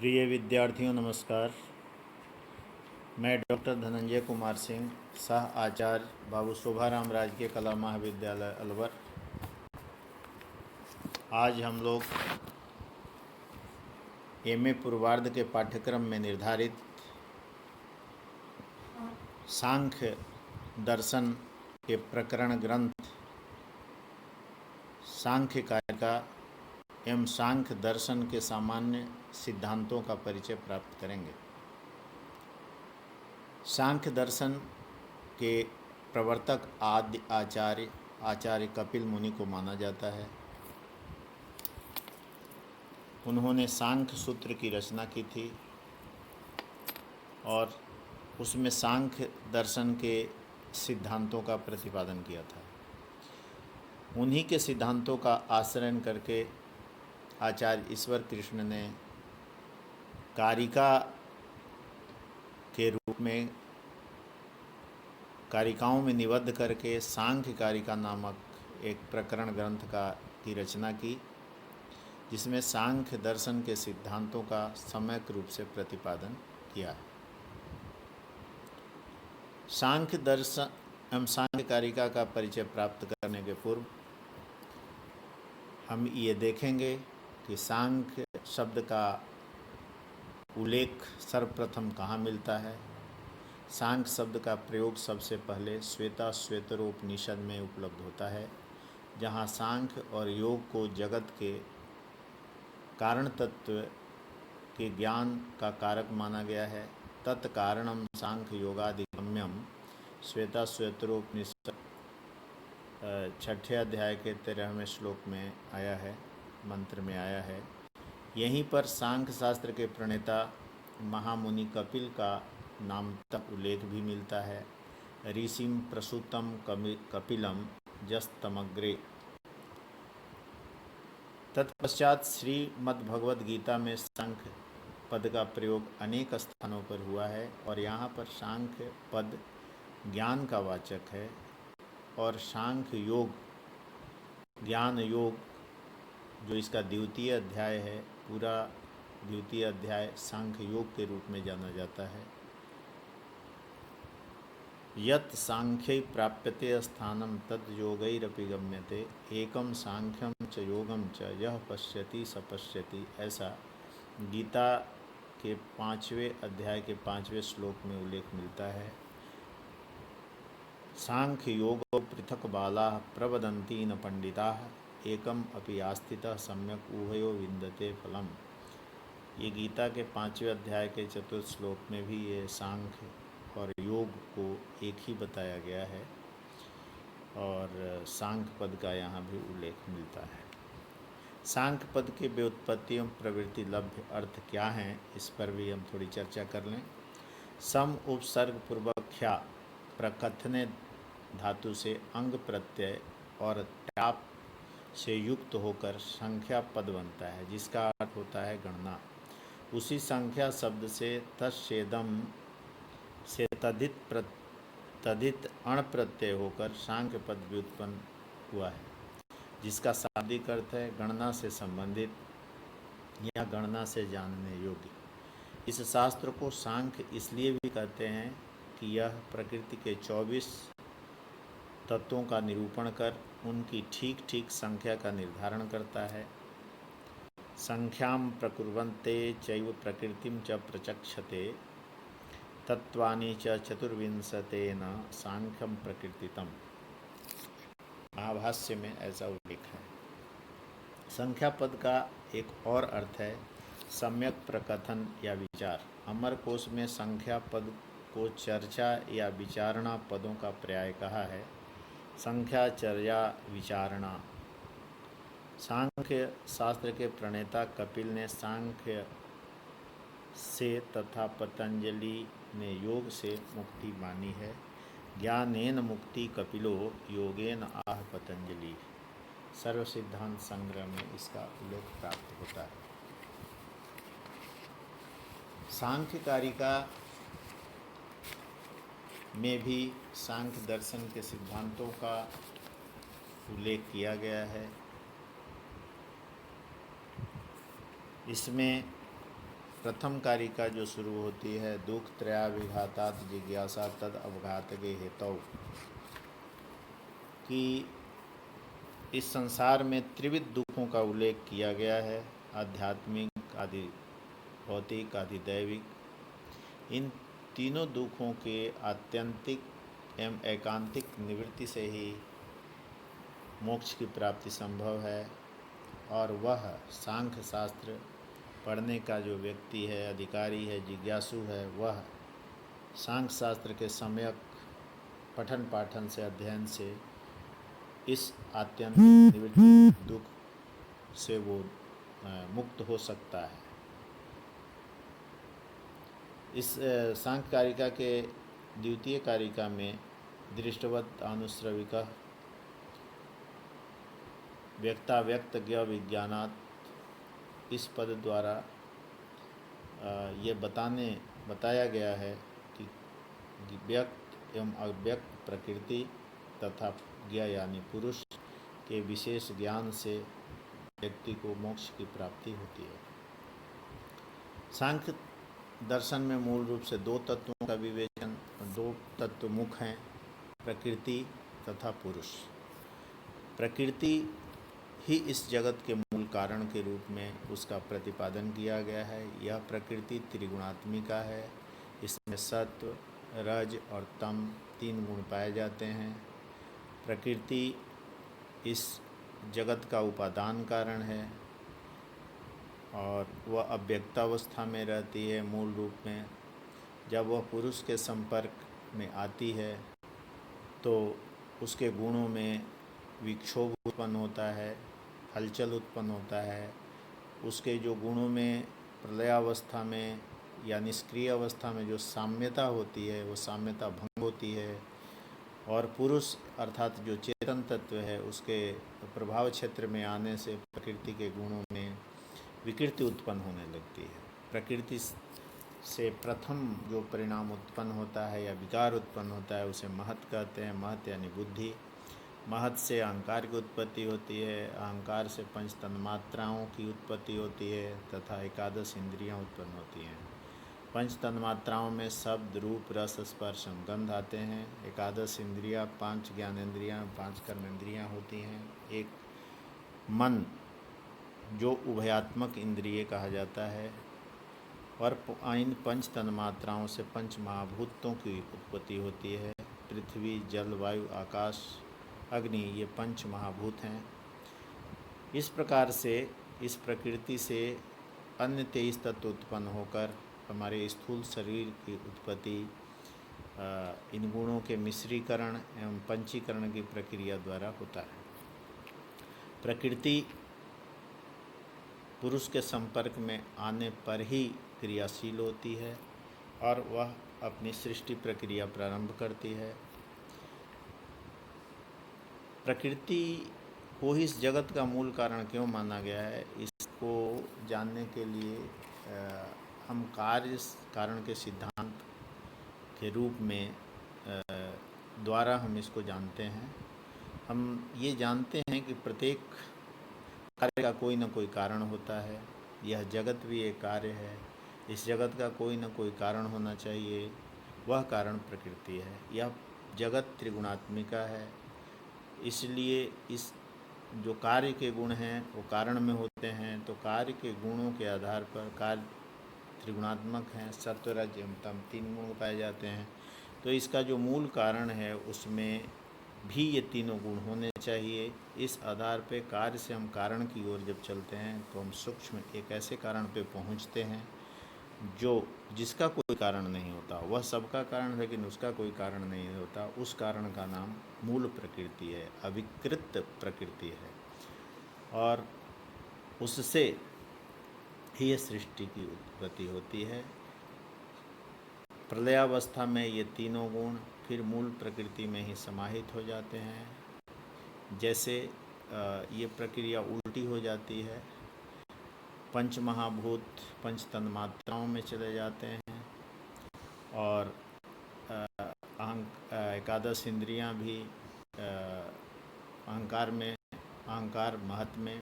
प्रिय विद्यार्थियों नमस्कार। मैं डॉक्टर धनंजय कुमार सिंह, सह आचार्य बाबू शोभाराम राजकीय कला महाविद्यालय अलवर। आज हम लोग एमए पूर्वार्ध के पाठ्यक्रम में निर्धारित सांख्य दर्शन के प्रकरण ग्रंथ सांख्य कारिका एवं सांख्य दर्शन के सामान्य सिद्धांतों का परिचय प्राप्त करेंगे। सांख्य दर्शन के प्रवर्तक आदि आचार्य कपिल मुनि को माना जाता है। उन्होंने सांख्य सूत्र की रचना की थी और उसमें सांख्य दर्शन के सिद्धांतों का प्रतिपादन किया था। उन्हीं के सिद्धांतों का आश्रय करके आचार्य ईश्वर कृष्ण ने कारिका के रूप में कारिकाओं में निबद्ध करके सांख्य कारिका नामक एक प्रकरण ग्रंथ की रचना की, जिसमें सांख्य दर्शन के सिद्धांतों का सम्यक रूप से प्रतिपादन किया है। सांख्य दर्शन एवं सांख्य कारिका का परिचय प्राप्त करने के पूर्व हम ये देखेंगे कि सांख्य शब्द का उल्लेख सर्वप्रथम कहाँ मिलता है। सांख्य शब्द का प्रयोग सबसे पहले श्वेतरोपनिषद में उपलब्ध होता है, जहाँ सांख्य और योग को जगत के कारण तत्व के ज्ञान का कारक माना गया है। तत्कारणम सांख्य योगादिगम्यम श्वेतरोपनिषद 6 अध्याय के 13वें श्लोक में आया है, मंत्र में आया है। यहीं पर सांख्य शास्त्र के प्रणेता महामुनि कपिल का नाम तक उल्लेख भी मिलता है। ऋषिम प्रसूतम कपिलम जस्तमग्रे। तत्पश्चात श्रीमद्भगवद गीता में सांख्य पद का प्रयोग अनेक स्थानों पर हुआ है और यहाँ पर सांख्य पद ज्ञान का वाचक है और सांख्य योग ज्ञान योग जो इसका द्वितीय अध्याय है, पूरा द्वितीय अध्याय सांख्य योग के रूप में जाना जाता है। यत् सांख्यै प्राप्यते स्थानम तद् योगैरपि गम्यते एकम सांख्यम च योगम च यह पश्यति स पश्यति, ऐसा गीता के 5वें अध्याय के 5वें श्लोक में उल्लेख मिलता है। सांख्य योगो पृथक बाला प्रवदन्ति न पंडिताः एकम अपि आस्थितः सम्यक उभयो विन्दते फलम। ये गीता के 5वें अध्याय के 4th श्लोक में भी ये सांख्य और योग को एक ही बताया गया है और सांख्य पद का यहाँ भी उल्लेख मिलता है। सांख्य पद के व्युत्पत्ति एवं प्रवृत्ति लभ्य अर्थ क्या हैं, इस पर भी हम थोड़ी चर्चा कर लें। सम उपसर्ग पूर्वक ख्या प्रकथने धातु से अंग प्रत्यय और ट्याप से युक्त होकर संख्या पद बनता है, जिसका अर्थ होता है गणना। उसी संख्या शब्द से तत्सेदम से तदित अण प्रत्यय होकर सांख्य पद व्युत्पन्न हुआ है, जिसका शाब्दिक अर्थ है गणना से संबंधित या गणना से जानने योग्य। इस शास्त्र को सांख्य इसलिए भी कहते हैं कि यह प्रकृति के 24 तत्वों का निरूपण कर उनकी ठीक ठीक संख्या का निर्धारण करता है। संख्याम प्रकुर्वन्ते चैव प्रकृतिम च प्रचक्षते तत्वानि च चतुर्विंशतेन सांख्यम प्रकृतितम। महाभाष्य में ऐसा उल्लेख है। संख्या पद का एक और अर्थ है सम्यक प्रकथन या विचार। अमरकोश में संख्या पद को चर्चा या विचारणा पदों का पर्याय कहा है। संख्या चर्या विचारणा। सांख्य शास्त्र के प्रणेता कपिल ने सांख्य से तथा पतंजलि ने योग से मुक्ति मानी है। ज्ञानेन मुक्ति कपिलो योगेन आह पतंजलि। सर्व सिद्धांत संग्रह में इसका उल्लेख प्राप्त होता है। सांख्य कारिका में भी सांख्य दर्शन के सिद्धांतों का उल्लेख किया गया है। इसमें प्रथम कारिका जो शुरू होती है, दुख त्रयाभिघातात् जिज्ञासा तद अवघातके हेतौ, कि इस संसार में त्रिविध दुखों का उल्लेख किया गया है, आध्यात्मिक, आदि भौतिक, आदि दैविक। इन तीनों दुखों के आत्यंतिक एवं एकांतिक निवृत्ति से ही मोक्ष की प्राप्ति संभव है। और वह सांख्य शास्त्र पढ़ने का जो व्यक्ति है, अधिकारी है, जिज्ञासु है, वह सांख्य शास्त्र के सम्यक पठन पाठन से, अध्ययन से इस आत्यंतिक निवृत्ति दुख से वो मुक्त हो सकता है। इस सांख्य कारिका के द्वितीय कारिका में दृष्टवत् अनुश्रविकः व्यक्ताव्यक्त ज्ञ विज्ञानात्, इस पद द्वारा ये बताया गया है कि व्यक्त एवं अव्यक्त प्रकृति तथा ज्ञ यानी पुरुष के विशेष ज्ञान से व्यक्ति को मोक्ष की प्राप्ति होती है। सांख्य दर्शन में मूल रूप से दो तत्वों का विवेचन, दो तत्व मुख हैं, प्रकृति तथा पुरुष। प्रकृति ही इस जगत के मूल कारण के रूप में उसका प्रतिपादन किया गया है। यह प्रकृति त्रिगुणात्मिका है। इसमें सत्व, रज और तम तीन गुण पाए जाते हैं। प्रकृति इस जगत का उपादान कारण है और वह अव्यक्तावस्था में रहती है। मूल रूप में जब वह पुरुष के संपर्क में आती है तो उसके गुणों में विक्षोभ उत्पन्न होता है, हलचल उत्पन्न होता है। उसके जो गुणों में प्रलयावस्था में या निष्क्रिय अवस्था में जो साम्यता होती है, वो साम्यता भंग होती है। और पुरुष अर्थात जो चेतन तत्व है, उसके प्रभाव क्षेत्र में आने से प्रकृति के गुणों में विकृति उत्पन्न होने लगती है। प्रकृति से प्रथम जो परिणाम उत्पन्न होता है या विकार उत्पन्न होता है, उसे महत कहते हैं। महत यानी बुद्धि। महत से अहंकार की उत्पत्ति होती है। अहंकार से पंच तन्मात्राओं की उत्पत्ति होती है तथा एकादश इंद्रियां उत्पन्न होती हैं। पंच तन्मात्राओं में शब्द, रूप, रस, स्पर्श, गंध आते हैं। एकादश इंद्रियां, 5 ज्ञानेंद्रियां, 5 कर्मेंद्रियां होती हैं। एक मन जो उभयात्मक इंद्रिय कहा जाता है। और इन पंच तन्मात्राओं से पंच महाभूतों की उत्पत्ति होती है। पृथ्वी, जल, वायु, आकाश, अग्नि, ये पंच महाभूत हैं। इस प्रकार से इस प्रकृति से अन्य 23 तत्व उत्पन्न होकर हमारे स्थूल शरीर की उत्पत्ति इन गुणों के मिश्रीकरण एवं पंचीकरण की प्रक्रिया द्वारा होता है। प्रकृति पुरुष के संपर्क में आने पर ही क्रियाशील होती है और वह अपनी सृष्टि प्रक्रिया प्रारंभ करती है। प्रकृति को ही इस जगत का मूल कारण क्यों माना गया है, इसको जानने के लिए हम कार्य कारण के सिद्धांत के रूप में द्वारा हम इसको जानते हैं। हम ये जानते हैं कि प्रत्येक कार्य का कोई न कोई कारण होता है। यह जगत भी एक कार्य है। इस जगत का कोई न कोई कारण होना चाहिए, वह कारण प्रकृति है। यह जगत त्रिगुणात्मिका है, इसलिए इस जो कार्य के गुण हैं वो कारण में होते हैं। तो कार्य के गुणों के आधार पर कार्य त्रिगुणात्मक हैं। सत्व, रज एवं तम 3 गुण पाए जाते हैं। तो इसका जो मूल कारण है उसमें भी ये तीनों गुण होने चाहिए। इस आधार पे कार्य से हम कारण की ओर जब चलते हैं तो हम सूक्ष्म एक ऐसे कारण पे पहुंचते हैं जिसका कोई कारण नहीं होता। वह सबका कारण है लेकिन उसका कोई कारण नहीं होता। उस कारण का नाम मूल प्रकृति है, अविकृत प्रकृति है। और उससे ही सृष्टि की उत्पत्ति होती है। प्रलयावस्था में ये तीनों गुण फिर मूल प्रकृति में ही समाहित हो जाते हैं। जैसे ये प्रक्रिया उल्टी हो जाती है, पंच महाभूत पंच तन्मात्राओं में चले जाते हैं और एकादश इंद्रियां भी अहंकार महत में